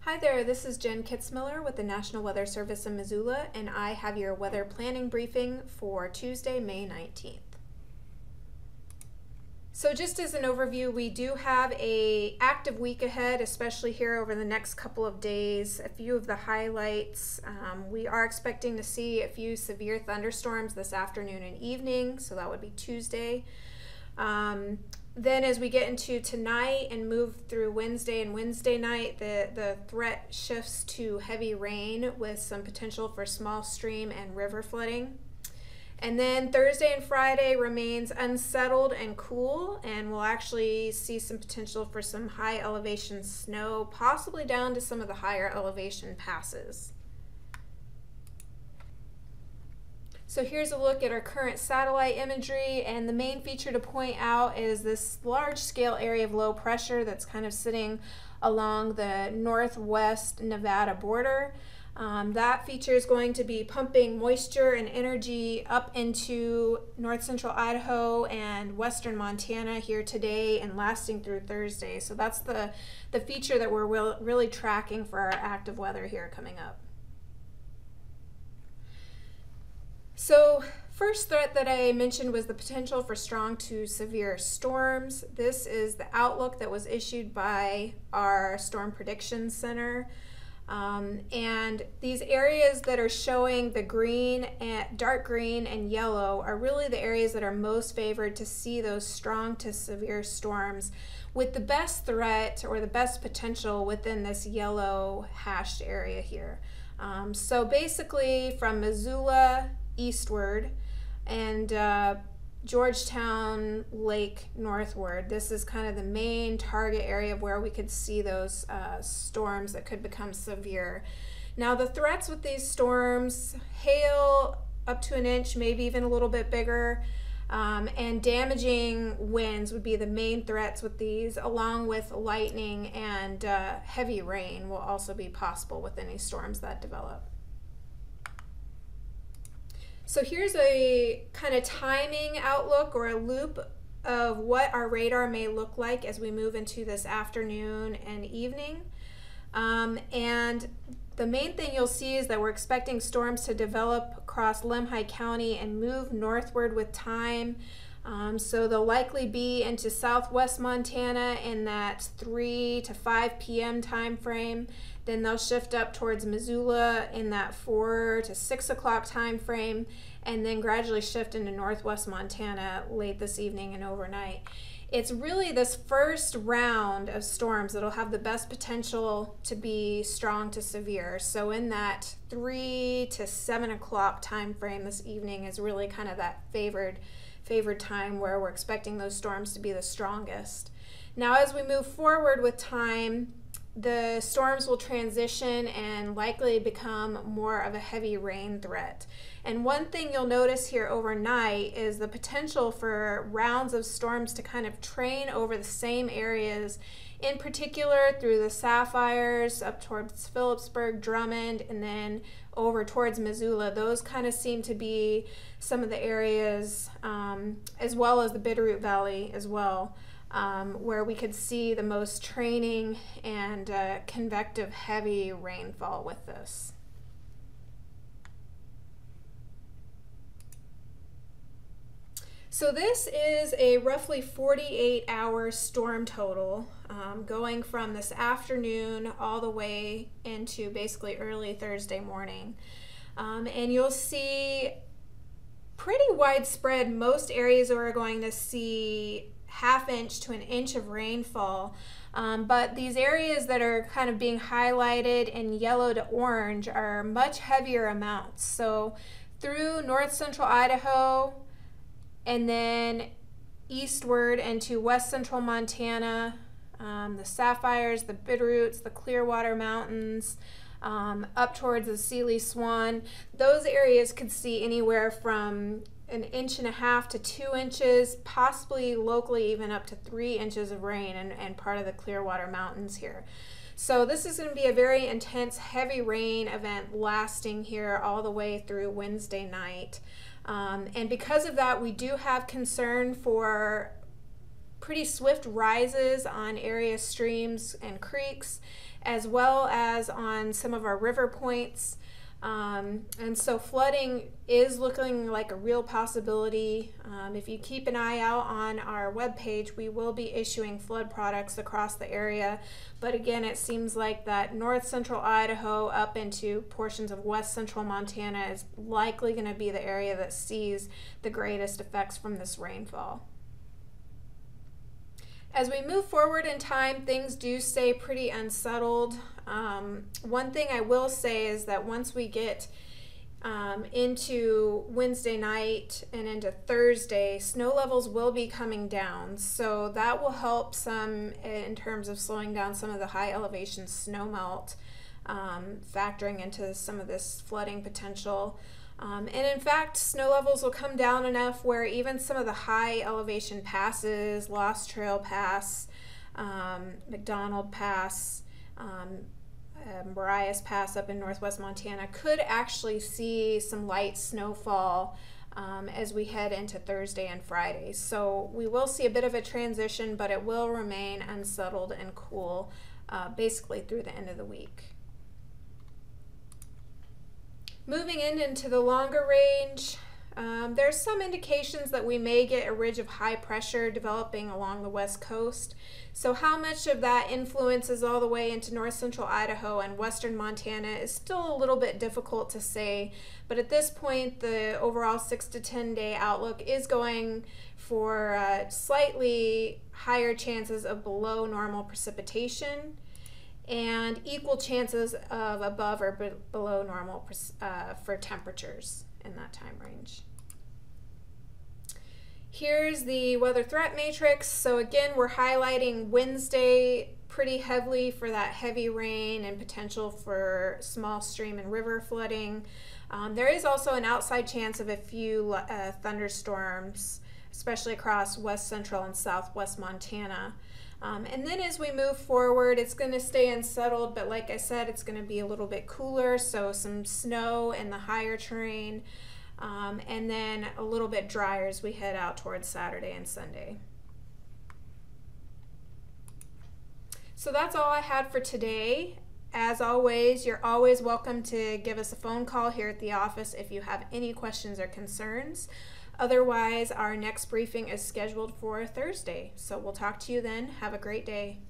Hi there, this is Jen Kitzmiller with the National Weather Service in Missoula, and I have your weather planning briefing for Tuesday, May 19th. So just as an overview, we do have an active week ahead, especially here over the next couple of days. A few of the highlights, we are expecting to see a few severe thunderstorms this afternoon and evening, so that would be Tuesday. Then as we get into tonight and move through Wednesday and Wednesday night, the threat shifts to heavy rain with some potential for small stream and river flooding. And then Thursday and Friday remains unsettled and cool, and we'll actually see some potential for some high elevation snow, possibly down to some of the higher elevation passes. So here's a look at our current satellite imagery, and the main feature to point out is this large scale area of low pressure that's kind of sitting along the northwest Nevada border. That feature is going to be pumping moisture and energy up into north central Idaho and western Montana here today and lasting through Thursday. So that's the feature that we're really tracking for our active weather here coming up. So first threat that I mentioned was the potential for strong to severe storms. This is the outlook that was issued by our Storm Prediction Center. And these areas that are showing the green and dark green and yellow are really the areas that are most favored to see those strong to severe storms with the best threat or the best potential within this yellow hashed area here. So basically from Missoula eastward and Georgetown Lake northward. This is kind of the main target area of where we could see those storms that could become severe. Now the threats with these storms, hail up to an inch, maybe even a little bit bigger, and damaging winds would be the main threats with these, along with lightning and heavy rain will also be possible with any storms that develop. So here's a kind of timing outlook or a loop of what our radar may look like as we move into this afternoon and evening. And the main thing you'll see is that we're expecting storms to develop across Lemhi County and move northward with time. So they'll likely be into southwest Montana in that 3 to 5 p.m. time frame. Then they'll shift up towards Missoula in that 4 to 6 o'clock time frame, and then gradually shift into northwest Montana late this evening and overnight. It's really this first round of storms that'll have the best potential to be strong to severe. So in that 3 to 7 o'clock time frame this evening is really kind of that favored time where we're expecting those storms to be the strongest. Now as we move forward with time, the storms will transition and likely become more of a heavy rain threat. And one thing you'll notice here overnight is the potential for rounds of storms to kind of train over the same areas, in particular through the Sapphires up towards Phillipsburg, Drummond, and then over towards Missoula. Those kind of seem to be some of the areas, as well as the Bitterroot Valley as well, where we could see the most training and convective heavy rainfall with this. So this is a roughly 48-hour storm total, going from this afternoon all the way into basically early Thursday morning. And you'll see pretty widespread, most areas are going to see ½ inch to an inch of rainfall, but these areas that are kind of being highlighted in yellow to orange are much heavier amounts. So through north central Idaho and then eastward into west central Montana, the Sapphires, the Bitterroots, the Clearwater Mountains, up towards the Sealy Swan, those areas could see anywhere from 1.5 inches to 2 inches, possibly locally even up to 3 inches of rain and part of the Clearwater Mountains here. So this is going to be a very intense heavy rain event lasting here all the way through Wednesday night. And because of that, we do have concern for pretty swift rises on area streams and creeks, as well as on some of our river points. And so flooding is looking like a real possibility. If you keep an eye out on our webpage, we will be issuing flood products across the area. But again, it seems like that north central Idaho up into portions of west central Montana is likely going to be the area that sees the greatest effects from this rainfall. As we move forward in time, things do stay pretty unsettled. One thing I will say is that once we get into Wednesday night and into Thursday, snow levels will be coming down. So that will help some in terms of slowing down some of the high elevation snow melt, factoring into some of this flooding potential. And in fact, snow levels will come down enough where even some of the high elevation passes, Lost Trail Pass, McDonald Pass, Marias Pass up in northwest Montana could actually see some light snowfall as we head into Thursday and Friday. So we will see a bit of a transition, but it will remain unsettled and cool basically through the end of the week. Moving into the longer range, there's some indications that we may get a ridge of high pressure developing along the west coast. So how much of that influences all the way into north central Idaho and western Montana is still a little bit difficult to say. But at this point, the overall 6 to 10 day outlook is going for slightly higher chances of below normal precipitation and equal chances of above or below normal for temperatures in that time range. Here's the weather threat matrix. So again, we're highlighting Wednesday pretty heavily for that heavy rain and potential for small stream and river flooding. There is also an outside chance of a few thunderstorms, especially across west central and southwest Montana. And then as we move forward, it's going to stay unsettled, but like I said, it's going to be a little bit cooler, so some snow in the higher terrain, and then a little bit drier as we head out towards Saturday and Sunday. So that's all I had for today. As always, you're always welcome to give us a phone call here at the office if you have any questions or concerns. Otherwise, our next briefing is scheduled for Thursday. So we'll talk to you then. Have a great day.